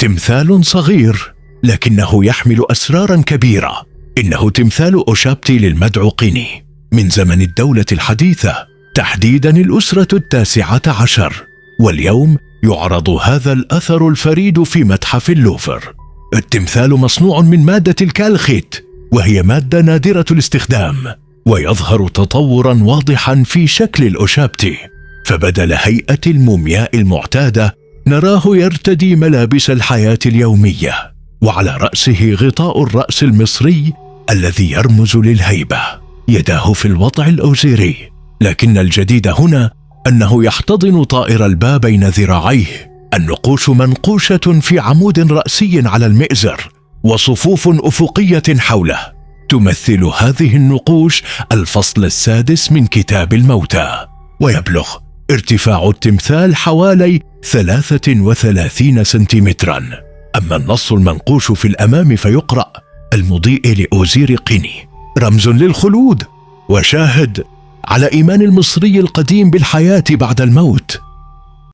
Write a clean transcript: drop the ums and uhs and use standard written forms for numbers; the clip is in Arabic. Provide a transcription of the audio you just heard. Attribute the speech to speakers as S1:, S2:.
S1: تمثال صغير لكنه يحمل أسرارا كبيرة. إنه تمثال أوشابتي للمدعو قيني من زمن الدولة الحديثة، تحديدا الأسرة 19، واليوم يعرض هذا الأثر الفريد في متحف اللوفر. التمثال مصنوع من مادة الكالخيت، وهي مادة نادرة الاستخدام، ويظهر تطورا واضحا في شكل الأوشابتي، فبدل هيئة المومياء المعتادة نراه يرتدي ملابس الحياة اليومية، وعلى رأسه غطاء الرأس المصري الذي يرمز للهيبة، يداه في الوضع الأوزيري. لكن الجديد هنا أنه يحتضن طائر الباء بين ذراعيه. النقوش منقوشة في عمود رأسي على المئزر، وصفوف أفقية حوله. تمثل هذه النقوش الفصل السادس من كتاب الموتى، ويبلغ ارتفاع التمثال حوالي 33 سنتيمترا. أما النص المنقوش في الأمام فيقرأ: المضيء لأوزير قيني، رمز للخلود وشاهد على إيمان المصري القديم بالحياة بعد الموت.